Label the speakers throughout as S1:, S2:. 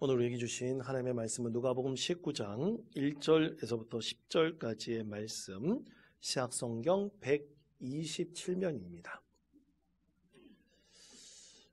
S1: 오늘 우리에게 주신 하나님의 말씀은 누가복음 19장 1절에서부터 10절까지의 말씀, 시약성경 127면입니다.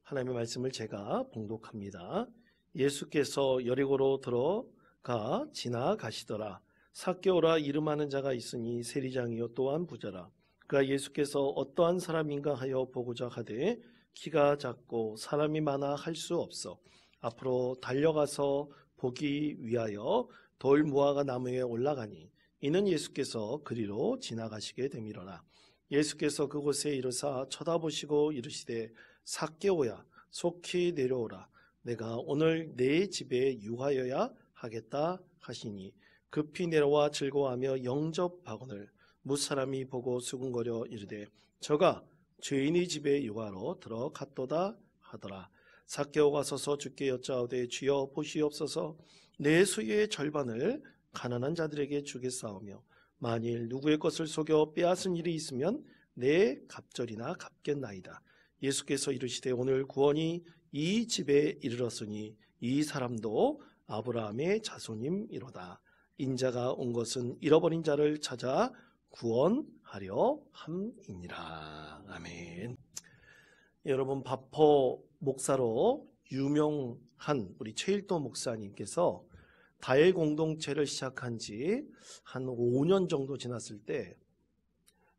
S1: 하나님의 말씀을 제가 봉독합니다. 예수께서 여리고로 들어가 지나가시더라. 삭개오라 이름하는 자가 있으니 세리장이요 또한 부자라. 그가 예수께서 어떠한 사람인가 하여 보고자 하되 키가 작고 사람이 많아 할 수 없어 앞으로 달려가서 보기 위하여 돌 무화과 나무에 올라가니 이는 예수께서 그리로 지나가시게 됨이로라. 예수께서 그곳에 이르사 쳐다보시고 이르시되 삭개오야 속히 내려오라. 내가 오늘 내 집에 유하여야 하겠다 하시니 급히 내려와 즐거워하며 영접하거늘 무사람이 보고 수군거려 이르되 저가 죄인의 집에 유하러 들어갔도다 하더라. 삭개오가 서서 주께 여짜오되 주여 보시옵소서 내 소유의 절반을 가난한 자들에게 주겠사오며 만일 누구의 것을 속여 빼앗은 일이 있으면 내 갑절이나 갚겠나이다. 예수께서 이르시되 오늘 구원이 이 집에 이르렀으니 이 사람도 아브라함의 자손임이로다. 인자가 온 것은 잃어버린 자를 찾아 구원하려 함이니라. 아멘. 여러분, 바포 목사로 유명한 우리 최일도 목사님께서 다일 공동체를 시작한 지 한 5년 정도 지났을 때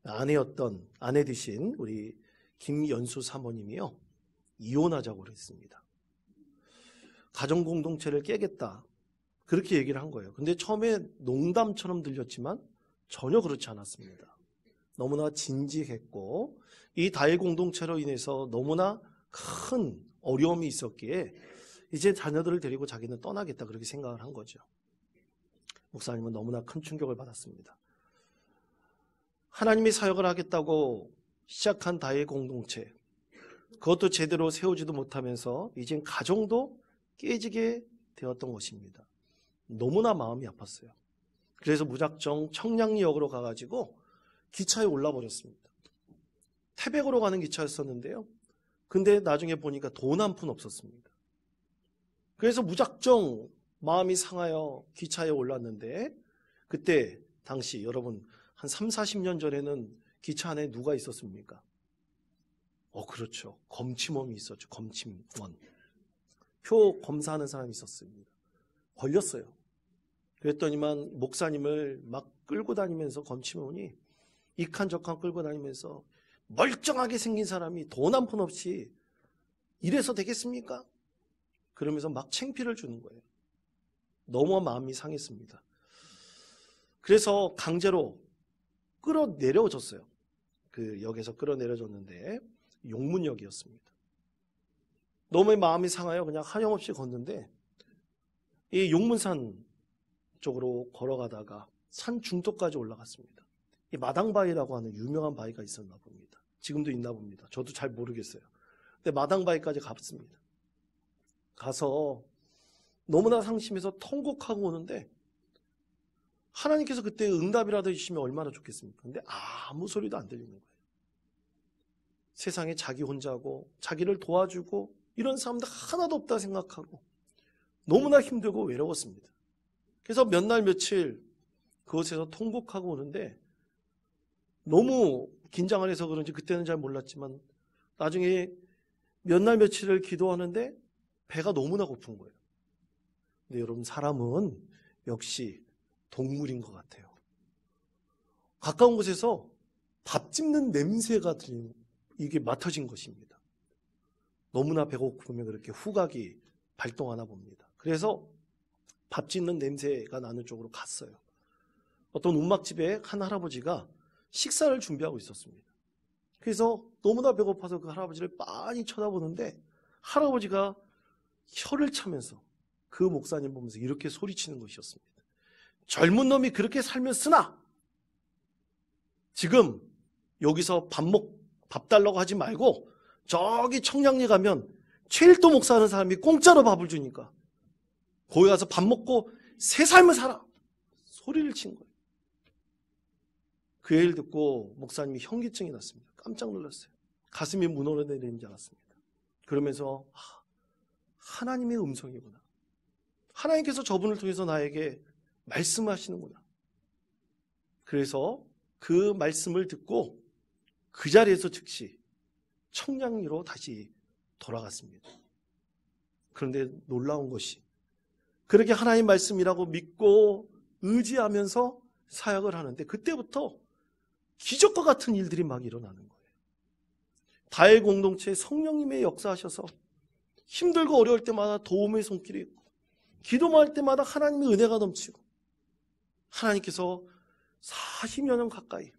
S1: 아내 되신 우리 김연수 사모님이요 이혼하자고 그랬습니다. 가정 공동체를 깨겠다 그렇게 얘기를 한 거예요. 근데 처음에 농담처럼 들렸지만 전혀 그렇지 않았습니다. 너무나 진지했고 이 다일 공동체로 인해서 너무나 큰 어려움이 있었기에 이제 자녀들을 데리고 자기는 떠나겠다 그렇게 생각을 한 거죠. 목사님은 너무나 큰 충격을 받았습니다. 하나님이 사역을 하겠다고 시작한 다일 공동체, 그것도 제대로 세우지도 못하면서 이젠 가정도 깨지게 되었던 것입니다. 너무나 마음이 아팠어요. 그래서 무작정 청량리역으로 가가지고 기차에 올라버렸습니다. 태백으로 가는 기차였었는데요. 근데 나중에 보니까 돈 한 푼 없었습니다. 그래서 무작정 마음이 상하여 기차에 올랐는데 그때 당시 여러분 한 3, 40년 전에는 기차 안에 누가 있었습니까? 그렇죠. 검침원이 있었죠. 검침원. 표 검사하는 사람이 있었습니다. 걸렸어요. 그랬더니만 목사님을 막 끌고 다니면서 검침원이 이칸저칸 끌고 다니면서 멀쩡하게 생긴 사람이 돈 한 푼 없이 이래서 되겠습니까? 그러면서 막 창피를 주는 거예요. 너무 마음이 상했습니다. 그래서 강제로 끌어내려줬어요. 그 역에서 끌어내려줬는데 용문역이었습니다. 너무 마음이 상하여 그냥 하염없이 걷는데 이 용문산 쪽으로 걸어가다가 산 중턱까지 올라갔습니다. 이 마당바위라고 하는 유명한 바위가 있었나 봅니다. 지금도 있나 봅니다. 저도 잘 모르겠어요. 근데 마당바위까지 갔습니다. 가서 너무나 상심해서 통곡하고 오는데 하나님께서 그때 응답이라도 해주시면 얼마나 좋겠습니까? 근데 아무 소리도 안 들리는 거예요. 세상에 자기 혼자고 자기를 도와주고 이런 사람들 하나도 없다 생각하고 너무나 힘들고 외로웠습니다. 그래서 몇 날 며칠 그곳에서 통곡하고 오는데 너무 긴장을 해서 그런지 그때는 잘 몰랐지만 나중에 몇 날 며칠을 기도하는데 배가 너무나 고픈 거예요. 근데 여러분 사람은 역시 동물인 것 같아요. 가까운 곳에서 밥 집는 냄새가 이게 맡아진 것입니다. 너무나 배고프면 그렇게 후각이 발동하나 봅니다. 그래서 밥 짓는 냄새가 나는 쪽으로 갔어요. 어떤 움막집에 한 할아버지가 식사를 준비하고 있었습니다. 그래서 너무나 배고파서 그 할아버지를 빤히 쳐다보는데 할아버지가 혀를 차면서 그 목사님 보면서 이렇게 소리치는 것이었습니다. 젊은 놈이 그렇게 살면 쓰나? 지금 여기서 밥 달라고 하지 말고 저기 청량리 가면 최일도 목사 하는 사람이 공짜로 밥을 주니까 거기 가서 밥 먹고 새 삶을 살아. 소리를 친 거예요. 그 얘기를 듣고 목사님이 현기증이 났습니다. 깜짝 놀랐어요. 가슴이 무너져내리는 줄 알았습니다. 그러면서 하나님의 음성이구나. 하나님께서 저분을 통해서 나에게 말씀하시는구나. 그래서 그 말씀을 듣고 그 자리에서 즉시 청량리로 다시 돌아갔습니다. 그런데 놀라운 것이 그렇게 하나님 말씀이라고 믿고 의지하면서 사역을 하는데 그때부터 기적과 같은 일들이 막 일어나는 거예요. 다해 공동체에 성령님의 역사하셔서 힘들고 어려울 때마다 도움의 손길이 있고 기도만 할 때마다 하나님의 은혜가 넘치고 하나님께서 40여 년 가까이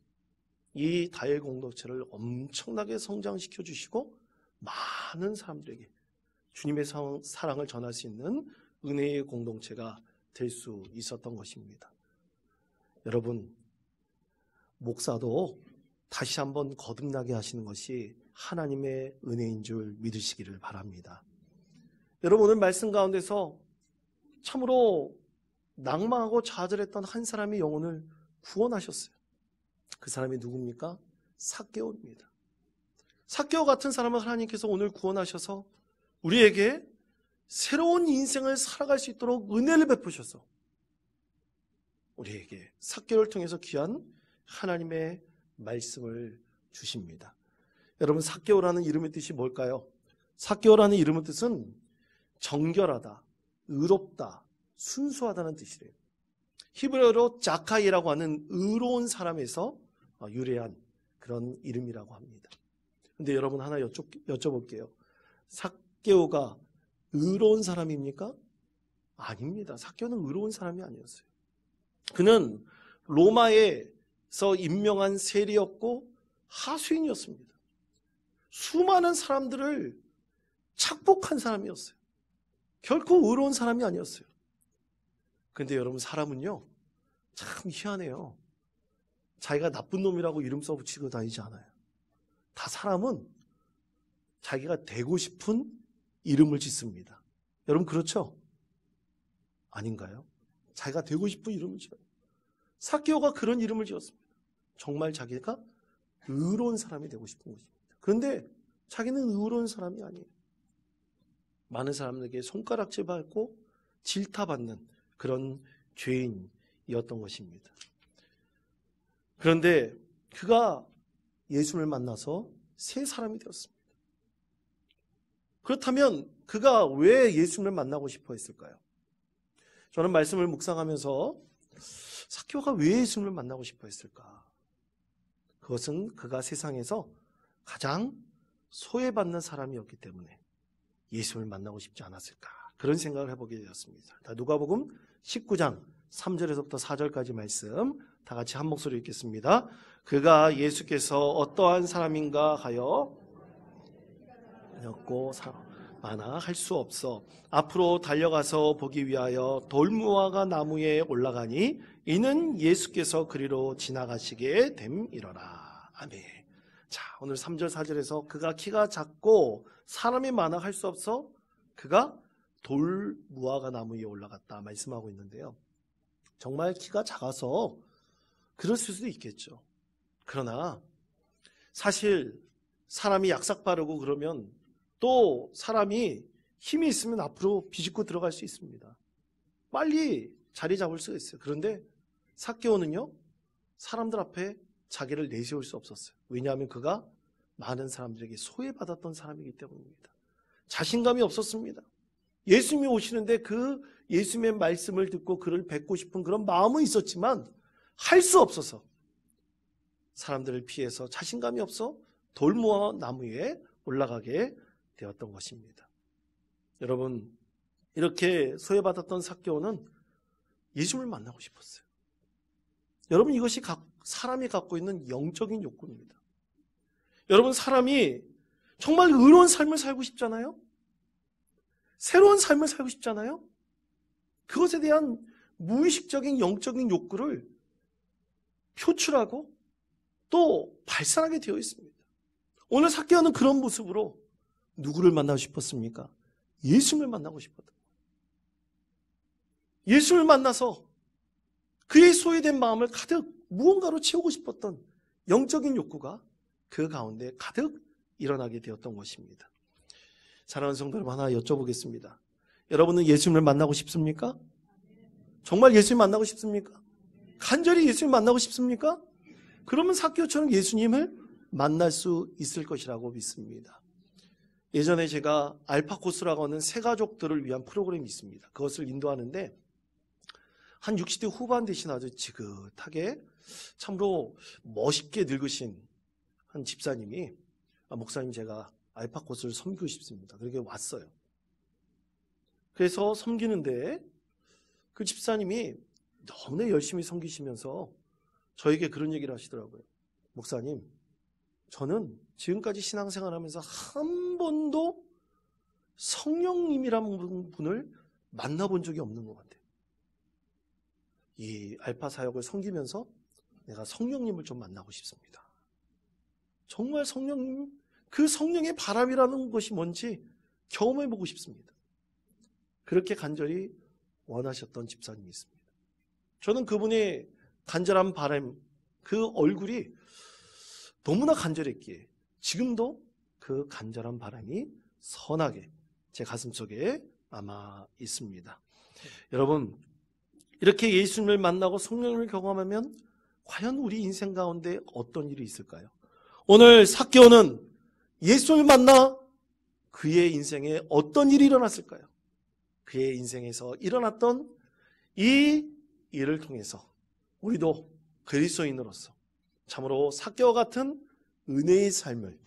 S1: 이 다해 공동체를 엄청나게 성장시켜 주시고 많은 사람들에게 주님의 사랑을 전할 수 있는 은혜의 공동체가 될 수 있었던 것입니다. 여러분, 목사도 다시 한번 거듭나게 하시는 것이 하나님의 은혜인 줄 믿으시기를 바랍니다. 여러분, 오늘 말씀 가운데서 참으로 낭망하고 좌절했던 한 사람의 영혼을 구원하셨어요. 그 사람이 누굽니까? 삭개오입니다. 삭개오 같은 사람을 하나님께서 오늘 구원하셔서 우리에게 새로운 인생을 살아갈 수 있도록 은혜를 베푸셔서 우리에게 삭개오를 통해서 귀한 하나님의 말씀을 주십니다. 여러분, 삭개오라는 이름의 뜻이 뭘까요? 삭개오라는 이름의 뜻은 정결하다, 의롭다, 순수하다는 뜻이래요. 히브리어로 자카이라고 하는 의로운 사람에서 유래한 그런 이름이라고 합니다. 그런데 여러분 하나 여쭤볼게요. 삭개오가 의로운 사람입니까? 아닙니다. 삭개오는 의로운 사람이 아니었어요. 그는 로마에서 임명한 세리였고 하수인이었습니다. 수많은 사람들을 착복한 사람이었어요. 결코 의로운 사람이 아니었어요. 그런데 여러분, 사람은요 참 희한해요. 자기가 나쁜 놈이라고 이름 써붙이고 다니지 않아요. 다 사람은 자기가 되고 싶은 이름을 짓습니다. 여러분 그렇죠? 아닌가요? 자기가 되고 싶은 이름을 지어요. 삭개오가 그런 이름을 지었습니다. 정말 자기가 의로운 사람이 되고 싶은 것입니다. 그런데 자기는 의로운 사람이 아니에요. 많은 사람들에게 손가락질 받고 질타받는 그런 죄인이었던 것입니다. 그런데 그가 예수를 만나서 새 사람이 되었습니다. 그렇다면 그가 왜 예수를 만나고 싶어 했을까요? 저는 말씀을 묵상하면서 삭개오가 왜 예수를 만나고 싶어 했을까? 그것은 그가 세상에서 가장 소외받는 사람이었기 때문에 예수를 만나고 싶지 않았을까? 그런 생각을 해보게 되었습니다. 누가복음 19장 3절에서부터 4절까지 말씀 다 같이 한 목소리 읽겠습니다. 그가 예수께서 어떠한 사람인가 하여 였고 많아 할 수 없어 앞으로 달려가서 보기 위하여 돌무화과 나무에 올라가니 이는 예수께서 그리로 지나가시게 됨이러라. 아멘. 자, 오늘 3절 4절에서 그가 키가 작고 사람이 많아 할 수 없어 그가 돌무화과 나무 위에 올라갔다 말씀하고 있는데요. 정말 키가 작아서 그랬을 수도 있겠죠. 그러나 사실 사람이 약삭 바르고 그러면 또 사람이 힘이 있으면 앞으로 비집고 들어갈 수 있습니다. 빨리 자리 잡을 수가 있어요. 그런데 삭개오는요, 사람들 앞에 자기를 내세울 수 없었어요. 왜냐하면 그가 많은 사람들에게 소외받았던 사람이기 때문입니다. 자신감이 없었습니다. 예수님이 오시는데 그 예수님의 말씀을 듣고 그를 뵙고 싶은 그런 마음은 있었지만 할 수 없어서 사람들을 피해서 자신감이 없어 돌무화 나무 위에 올라가게 되었던 것입니다. 여러분, 이렇게 소외받았던 삭개오는 예수님을 만나고 싶었어요. 여러분, 이것이 사람이 갖고 있는 영적인 욕구입니다. 여러분, 사람이 정말 의로운 삶을 살고 싶잖아요? 새로운 삶을 살고 싶잖아요? 그것에 대한 무의식적인 영적인 욕구를 표출하고 또 발산하게 되어 있습니다. 오늘 삭개오는 그런 모습으로 누구를 만나고 싶었습니까? 예수님을 만나고 싶었다. 예수님을 만나서 그의 소외된 마음을 가득 무언가로 채우고 싶었던 영적인 욕구가 그 가운데 가득 일어나게 되었던 것입니다. 사랑하는 성도 여러분, 하나 여쭤보겠습니다. 여러분은 예수님을 만나고 싶습니까? 정말 예수님 만나고 싶습니까? 간절히 예수님 만나고 싶습니까? 그러면 삭개오처럼 예수님을 만날 수 있을 것이라고 믿습니다. 예전에 제가 알파 코스라고 하는 새 가족들을 위한 프로그램이 있습니다. 그것을 인도하는데 한 60대 후반 되신 아주 지긋하게 참으로 멋있게 늙으신 한 집사님이 목사님 제가 알파 코스를 섬기고 싶습니다. 그렇게 왔어요. 그래서 섬기는데 그 집사님이 너무나 열심히 섬기시면서 저에게 그런 얘기를 하시더라고요. 목사님, 저는 지금까지 신앙생활하면서 한 번도 성령님이라는 분을 만나본 적이 없는 것 같아요. 이 알파 사역을 섬기면서 내가 성령님을 좀 만나고 싶습니다. 정말 성령님, 그 성령의 바람이라는 것이 뭔지 경험해보고 싶습니다. 그렇게 간절히 원하셨던 집사님이 있습니다. 저는 그분의 간절한 바람, 그 얼굴이 너무나 간절했기에 지금도 그 간절한 바람이 선하게 제 가슴속에 아마 있습니다. 여러분, 이렇게 예수님을 만나고 성령을 경험하면 과연 우리 인생 가운데 어떤 일이 있을까요? 오늘 삭개오는 예수를 만나 그의 인생에 어떤 일이 일어났을까요? 그의 인생에서 일어났던 이 일을 통해서 우리도 그리스도인으로서 참으로 삭개오와 같은 은혜의 삶을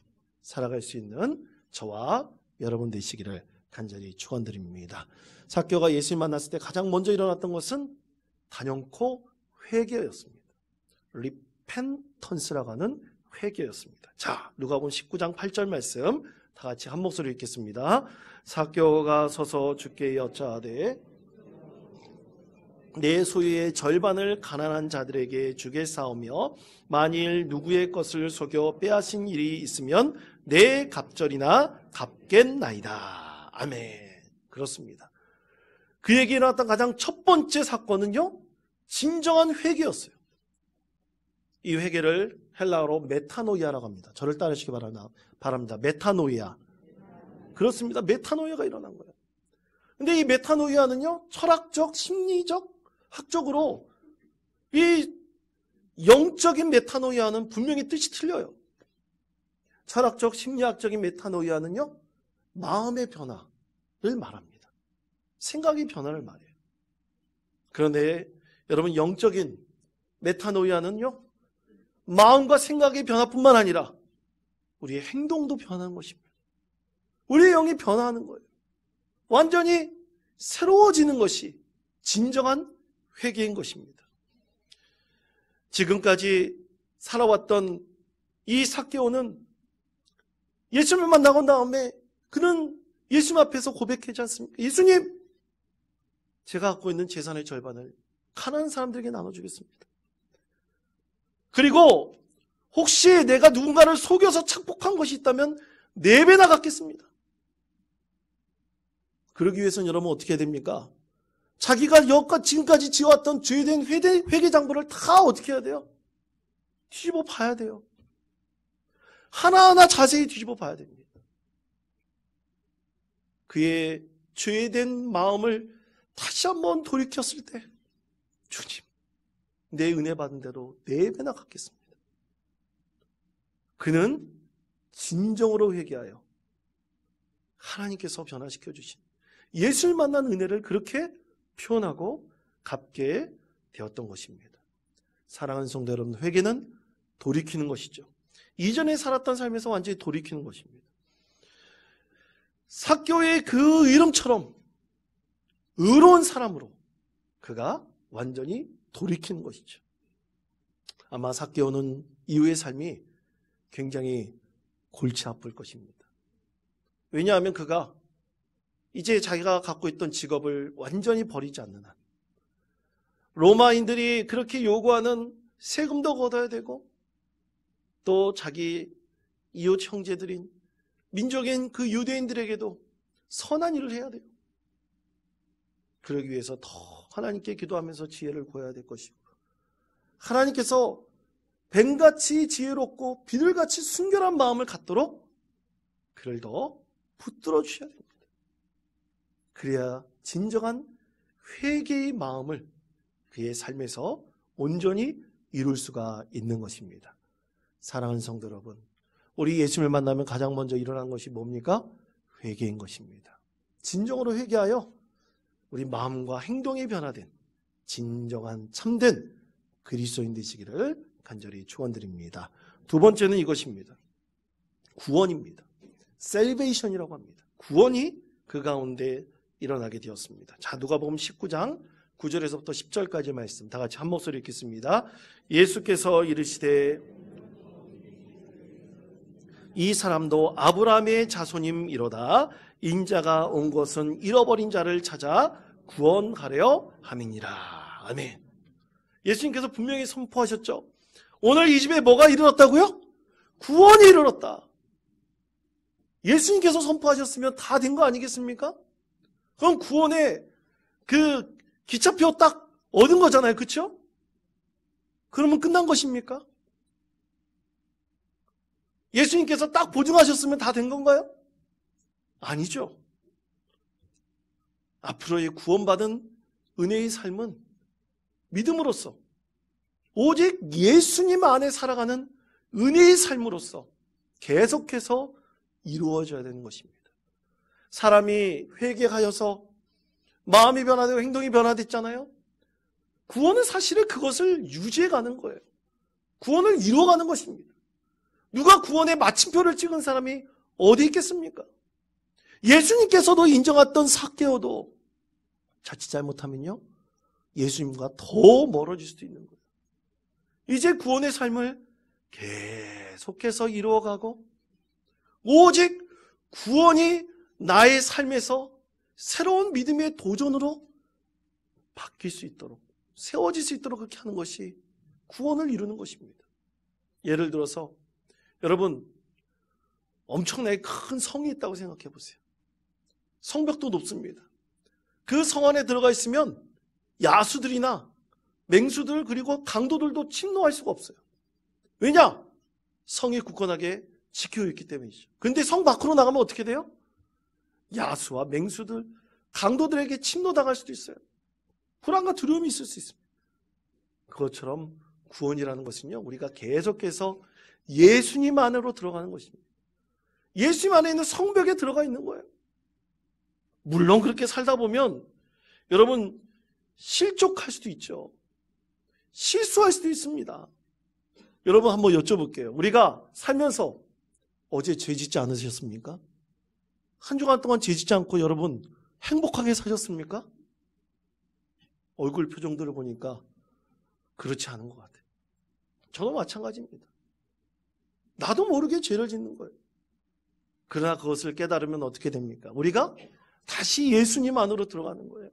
S1: 살아갈 수 있는 저와 여러분 되시기를 간절히 축원드립니다. 삭개오가 예수님 만났을 때 가장 먼저 일어났던 것은 단연코 회개였습니다. 리펜턴스라고 하는 회개였습니다. 자, 누가복음 19장 8절 말씀 다 같이 한 목소리로 읽겠습니다. 삭개오가 서서 주께 여짜하되 내 소유의 절반을 가난한 자들에게 주겠사오며 만일 누구의 것을 속여 빼앗은 일이 있으면 내 갑절이나 갚겠나이다. 아멘. 그렇습니다. 그에게 일어났던 가장 첫 번째 사건은요, 진정한 회개였어요. 이 회개를 헬라어로 메타노이아라고 합니다. 저를 따르시기 바랍니다. 메타노이아. 그렇습니다. 메타노이아가 일어난 거예요. 근데 이 메타노이아는요, 철학적, 심리적, 학적으로 이 영적인 메타노이아는 분명히 뜻이 틀려요. 철학적, 심리학적인 메타노이아는요, 마음의 변화를 말합니다. 생각의 변화를 말해요. 그런데 여러분, 영적인 메타노이아는요, 마음과 생각의 변화뿐만 아니라 우리의 행동도 변하는 것입니다. 우리의 영이 변화하는 거예요. 완전히 새로워지는 것이 진정한 회개인 것입니다. 지금까지 살아왔던 이 삭개오는 예수님을 만나고 다음에 그는 예수님 앞에서 고백하지 않습니까? 예수님, 제가 갖고 있는 재산의 절반을 가난한 사람들에게 나눠주겠습니다. 그리고 혹시 내가 누군가를 속여서 착복한 것이 있다면 4배나 갚겠습니다. 그러기 위해서는 여러분 어떻게 해야 됩니까? 자기가 여기까지 지금까지 지어왔던 죄된 회개 장부를 다 어떻게 해야 돼요? 뒤집어 봐야 돼요. 하나하나 자세히 뒤집어 봐야 됩니다. 그의 죄된 마음을 다시 한번 돌이켰을 때, 주님, 내 은혜 받은 대로 4배나 갚겠습니다. 그는 진정으로 회개하여 하나님께서 변화시켜 주신 예수를 만난 은혜를 그렇게 표현하고 갚게 되었던 것입니다. 사랑하는 성도 여러분, 회개는 돌이키는 것이죠. 이전에 살았던 삶에서 완전히 돌이키는 것입니다. 삭개오의 그 이름처럼 의로운 사람으로 그가 완전히 돌이키는 것이죠. 아마 삭개오는 이후의 삶이 굉장히 골치 아플 것입니다. 왜냐하면 그가 이제 자기가 갖고 있던 직업을 완전히 버리지 않는 한, 로마인들이 그렇게 요구하는 세금도 걷어야 되고 또 자기 이웃 형제들인 민족인 그 유대인들에게도 선한 일을 해야 돼요. 그러기 위해서 더 하나님께 기도하면서 지혜를 구해야 될 것이고, 하나님께서 뱀같이 지혜롭고 비둘같이 순결한 마음을 갖도록 그를 더 붙들어 주셔야 됩니다. 그래야 진정한 회개의 마음을 그의 삶에서 온전히 이룰 수가 있는 것입니다. 사랑하는 성도 여러분, 우리 예수님을 만나면 가장 먼저 일어난 것이 뭡니까? 회개인 것입니다. 진정으로 회개하여 우리 마음과 행동이 변화된 진정한 참된 그리스도인 되시기를 간절히 축원드립니다. 두 번째는 이것입니다. 구원입니다. 셀베이션이라고 합니다. 구원이 그 가운데 일어나게 되었습니다. 자, 누가복음 19장 9절에서부터 10절까지 말씀 다 같이 한 목소리 읽겠습니다. 예수께서 이르시되 이 사람도 아브라함의 자손임이로다. 인자가 온 것은 잃어버린 자를 찾아 구원하려 함이니라. 아멘. 예수님께서 분명히 선포하셨죠. 오늘 이 집에 뭐가 이르렀다고요? 구원이 이르렀다. 예수님께서 선포하셨으면 다 된 거 아니겠습니까? 그럼 구원의 그 기차표 딱 얻은 거잖아요. 그렇죠? 그러면 끝난 것입니까? 예수님께서 딱 보증하셨으면 다 된 건가요? 아니죠. 앞으로의 구원받은 은혜의 삶은 믿음으로써 오직 예수님 안에 살아가는 은혜의 삶으로써 계속해서 이루어져야 되는 것입니다. 사람이 회개하여서 마음이 변화되고 행동이 변화됐잖아요. 구원은 사실은 그것을 유지해가는 거예요. 구원을 이루어가는 것입니다. 누가 구원의 마침표를 찍은 사람이 어디 있겠습니까? 예수님께서도 인정했던 삭개오도 자칫 잘못하면요, 예수님과 더 멀어질 수도 있는 거예요. 이제 구원의 삶을 계속해서 이루어가고 오직 구원이 나의 삶에서 새로운 믿음의 도전으로 바뀔 수 있도록, 세워질 수 있도록 그렇게 하는 것이 구원을 이루는 것입니다. 예를 들어서 여러분, 엄청나게 큰 성이 있다고 생각해 보세요. 성벽도 높습니다. 그 성 안에 들어가 있으면 야수들이나 맹수들 그리고 강도들도 침노할 수가 없어요. 왜냐? 성이 굳건하게 지키고 있기 때문이죠. 근데 성 밖으로 나가면 어떻게 돼요? 야수와 맹수들, 강도들에게 침노당할 수도 있어요. 불안과 두려움이 있을 수 있습니다. 그것처럼 구원이라는 것은요, 우리가 계속해서 예수님 안으로 들어가는 것입니다. 예수님 안에 있는 성벽에 들어가 있는 거예요. 물론 그렇게 살다 보면 여러분 실족할 수도 있죠. 실수할 수도 있습니다. 여러분 한번 여쭤볼게요. 우리가 살면서 어제 죄 짓지 않으셨습니까? 한 주간 동안 죄 짓지 않고 여러분 행복하게 사셨습니까? 얼굴 표정들을 보니까 그렇지 않은 것 같아요. 저도 마찬가지입니다. 나도 모르게 죄를 짓는 거예요. 그러나 그것을 깨달으면 어떻게 됩니까? 우리가 다시 예수님 안으로 들어가는 거예요.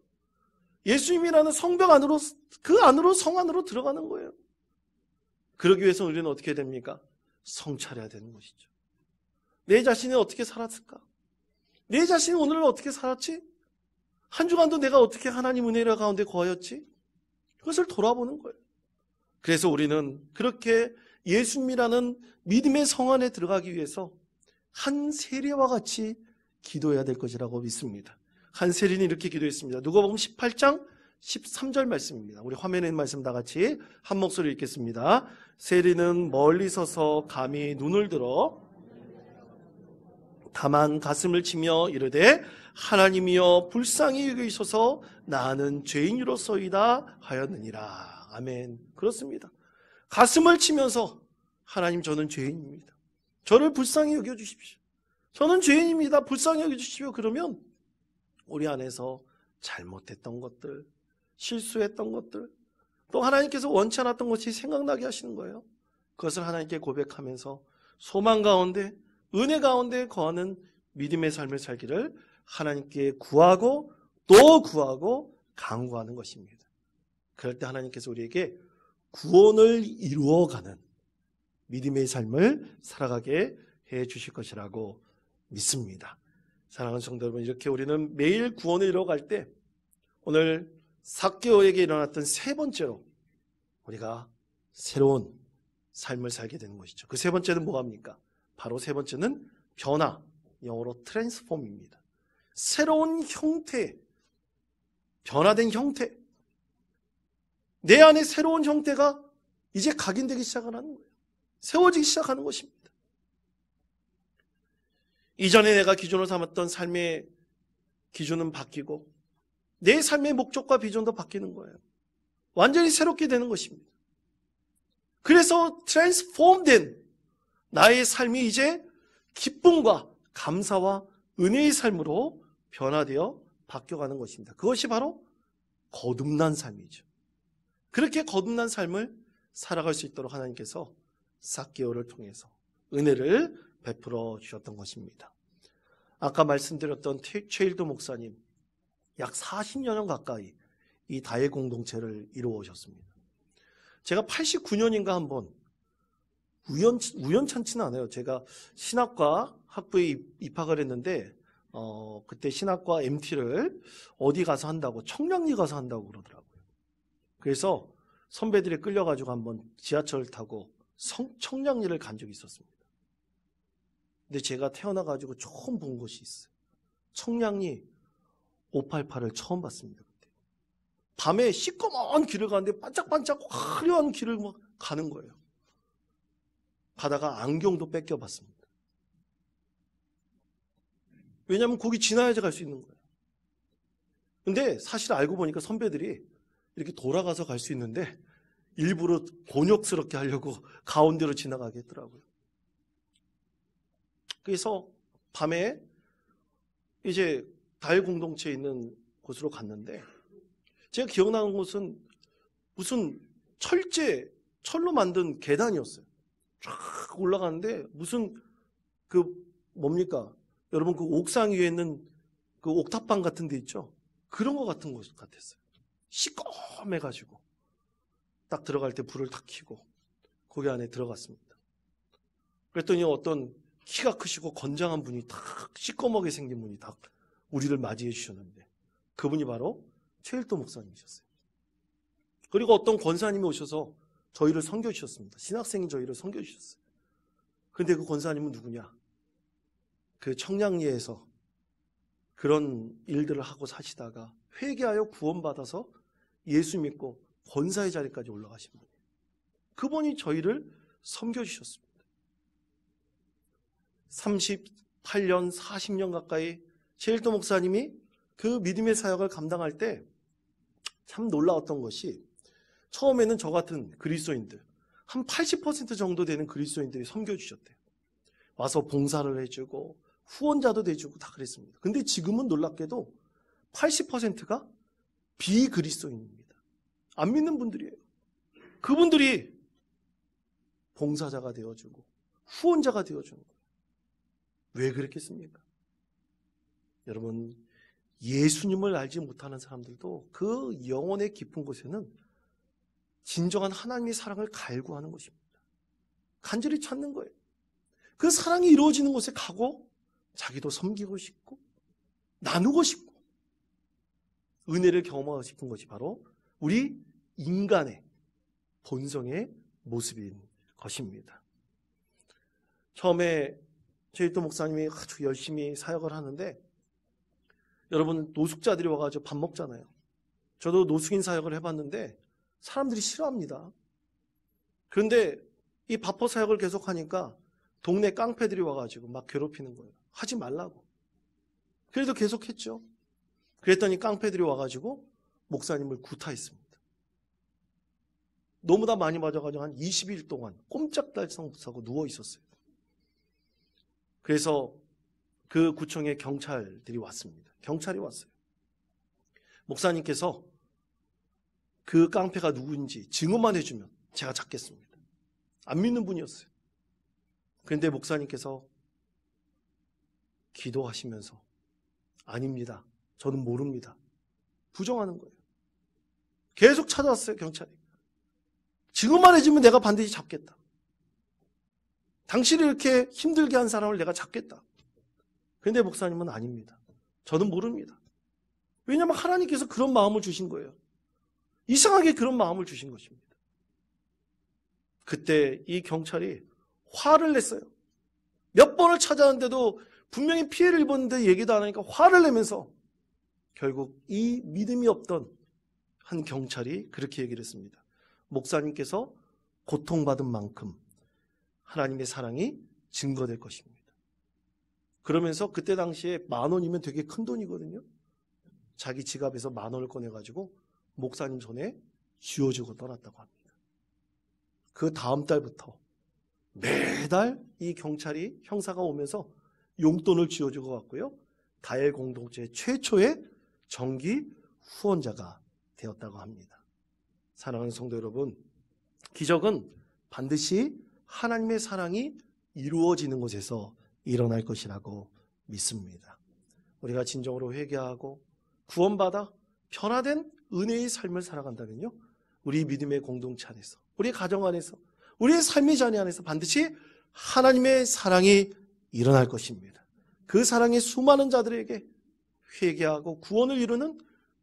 S1: 예수님이라는 성벽 안으로, 그 안으로, 성 안으로 들어가는 거예요. 그러기 위해서 우리는 어떻게 됩니까? 성찰해야 되는 것이죠. 내 자신이 어떻게 살았을까? 내 자신이 오늘을 어떻게 살았지? 한 주간도 내가 어떻게 하나님 은혜 가운데 거하였지? 그것을 돌아보는 거예요. 그래서 우리는 그렇게 예수님이라는 믿음의 성 안에 들어가기 위해서 한 세리와 같이 기도해야 될 것이라고 믿습니다. 한 세리는 이렇게 기도했습니다. 누가복음 18장 13절 말씀입니다. 우리 화면에 있는 말씀 다 같이 한 목소리 읽겠습니다. 세리는 멀리 서서 감히 눈을 들어 다만 가슴을 치며 이르되 하나님이여 불쌍히 여기소서 나는 죄인으로서이다 하였느니라. 아멘. 그렇습니다. 가슴을 치면서 하나님 저는 죄인입니다. 저를 불쌍히 여겨주십시오. 저는 죄인입니다. 불쌍히 여겨주십시오. 그러면 우리 안에서 잘못했던 것들, 실수했던 것들, 또 하나님께서 원치 않았던 것이 생각나게 하시는 거예요. 그것을 하나님께 고백하면서 소망 가운데, 은혜 가운데 거하는 믿음의 삶을 살기를 하나님께 구하고 또 구하고 간구하는 것입니다. 그럴 때 하나님께서 우리에게 구원을 이루어가는 믿음의 삶을 살아가게 해 주실 것이라고 믿습니다. 사랑하는 성도 여러분, 이렇게 우리는 매일 구원을 이루어갈 때 오늘 삭개오에게 일어났던 세 번째로 우리가 새로운 삶을 살게 되는 것이죠. 그 세 번째는 뭐합니까? 바로 세 번째는 변화, 영어로 트랜스폼입니다. 새로운 형태의 변화된 형태, 내 안에 새로운 형태가 이제 각인되기 시작하는 거예요. 세워지기 시작하는 것입니다. 이전에 내가 기준으로 삼았던 삶의 기준은 바뀌고 내 삶의 목적과 비전도 바뀌는 거예요. 완전히 새롭게 되는 것입니다. 그래서 트랜스폼된 나의 삶이 이제 기쁨과 감사와 은혜의 삶으로 변화되어 바뀌어가는 것입니다. 그것이 바로 거듭난 삶이죠. 그렇게 거듭난 삶을 살아갈 수 있도록 하나님께서 삭개오를 통해서 은혜를 베풀어 주셨던 것입니다. 아까 말씀드렸던 최일도 목사님, 약 40년 가까이 이 다해 공동체를 이루어 오셨습니다. 제가 89년인가 한번 우연찮지는 않아요. 제가 신학과 학부에 입학을 했는데 그때 신학과 MT를 어디 가서 한다고, 청량리 가서 한다고 그러더라고요. 그래서 선배들이 끌려가지고 한번 지하철 타고 청량리를 간 적이 있었습니다. 근데 제가 태어나가지고 처음 본 곳이 있어요. 청량리 588을 처음 봤습니다. 그때. 밤에 시꺼먼 길을 가는데 반짝반짝 화려한 길을 막 가는 거예요. 가다가 안경도 뺏겨봤습니다. 왜냐하면 거기 지나야지 갈 수 있는 거예요. 근데 사실 알고 보니까 선배들이 이렇게 돌아가서 갈 수 있는데 일부러 곤욕스럽게 하려고 가운데로 지나가게 했더라고요. 그래서 밤에 이제 다해 공동체에 있는 곳으로 갔는데 제가 기억나는 곳은 무슨 철로 만든 계단이었어요. 쫙 올라가는데 무슨 뭡니까? 여러분 그 옥상 위에 있는 그 옥탑방 같은 데 있죠? 그런 것 같은 곳 같았어요. 시꺼매가지고 딱 들어갈 때 불을 탁 켜고 거기 안에 들어갔습니다. 그랬더니 어떤 키가 크시고 건장한 분이 탁 시꺼멓게 생긴 분이 딱 우리를 맞이해 주셨는데 그분이 바로 최일도 목사님이셨어요. 그리고 어떤 권사님이 오셔서 저희를 섬겨 주셨습니다. 신학생이 저희를 섬겨 주셨어요. 그런데 그 권사님은 누구냐? 그 청량리에서 그런 일들을 하고 사시다가 회개하여 구원받아서 예수 믿고 권사의 자리까지 올라가신 분이에요. 그분이 저희를 섬겨주셨습니다. 38년, 40년 가까이 최일도 목사님이 그 믿음의 사역을 감당할 때 참 놀라웠던 것이 처음에는 저 같은 그리스도인들, 한 80% 정도 되는 그리스도인들이 섬겨주셨대요. 와서 봉사를 해주고 후원자도 돼주고 다 그랬습니다. 근데 지금은 놀랍게도 80%가 비그리스도인입니다. 안 믿는 분들이에요. 그분들이 봉사자가 되어주고 후원자가 되어주는 거예요. 왜 그랬겠습니까? 여러분, 예수님을 알지 못하는 사람들도 그 영혼의 깊은 곳에는 진정한 하나님의 사랑을 갈구하는 것입니다. 간절히 찾는 거예요. 그 사랑이 이루어지는 곳에 가고 자기도 섬기고 싶고 나누고 싶고 은혜를 경험하고 싶은 것이 바로 우리 인간의 본성의 모습인 것입니다. 처음에 최일도 목사님이 아주 열심히 사역을 하는데 여러분 노숙자들이 와가지고 밥 먹잖아요. 저도 노숙인 사역을 해봤는데 사람들이 싫어합니다. 그런데 이 바포 사역을 계속하니까 동네 깡패들이 와가지고 막 괴롭히는 거예요. 하지 말라고. 그래도 계속했죠. 그랬더니 깡패들이 와가지고 목사님을 구타했습니다. 너무나 많이 맞아가지고 한 20일 동안 꼼짝달싹 못하고 누워 있었어요. 그래서 그 구청에 경찰들이 왔습니다. 경찰이 왔어요. 목사님께서 그 깡패가 누구인지 증언만 해주면 제가 잡겠습니다. 안 믿는 분이었어요. 그런데 목사님께서 기도하시면서 아닙니다. 저는 모릅니다. 부정하는 거예요. 계속 찾아왔어요, 경찰이. 증언만 해주면 내가 반드시 잡겠다. 당신이 이렇게 힘들게 한 사람을 내가 잡겠다. 그런데 목사님은 아닙니다. 저는 모릅니다. 왜냐하면 하나님께서 그런 마음을 주신 거예요. 이상하게 그런 마음을 주신 것입니다. 그때 이 경찰이 화를 냈어요. 몇 번을 찾아왔는데도 분명히 피해를 입었는데 얘기도 안 하니까 화를 내면서 결국 이 믿음이 없던 한 경찰이 그렇게 얘기를 했습니다. 목사님께서 고통받은 만큼 하나님의 사랑이 증거될 것입니다. 그러면서 그때 당시에 10,000원이면 되게 큰 돈이거든요. 자기 지갑에서 10,000원을 꺼내가지고 목사님 손에 쥐어주고 떠났다고 합니다. 그 다음 달부터 매달 이 경찰이 형사가 오면서 용돈을 쥐어주고 갔고요. 다엘 공동체 최초의 정기 후원자가 되었다고 합니다. 사랑하는 성도 여러분, 기적은 반드시 하나님의 사랑이 이루어지는 곳에서 일어날 것이라고 믿습니다. 우리가 진정으로 회개하고 구원받아 변화된 은혜의 삶을 살아간다면요, 우리 믿음의 공동체 안에서, 우리 가정 안에서, 우리의 삶의 자리 안에서 반드시 하나님의 사랑이 일어날 것입니다. 그 사랑이 수많은 자들에게 회개하고 구원을 이루는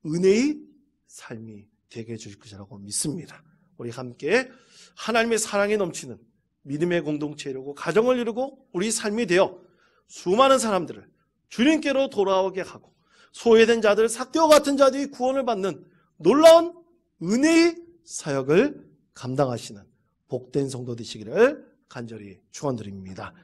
S1: 은혜의 삶이 되게 해줄 것이라고 믿습니다. 우리 함께 하나님의 사랑이 넘치는 믿음의 공동체를 이루고 가정을 이루고 우리 삶이 되어 수많은 사람들을 주님께로 돌아오게 하고 소외된 자들, 삭개와 같은 자들이 구원을 받는 놀라운 은혜의 사역을 감당하시는 복된 성도 되시기를 간절히 축원드립니다.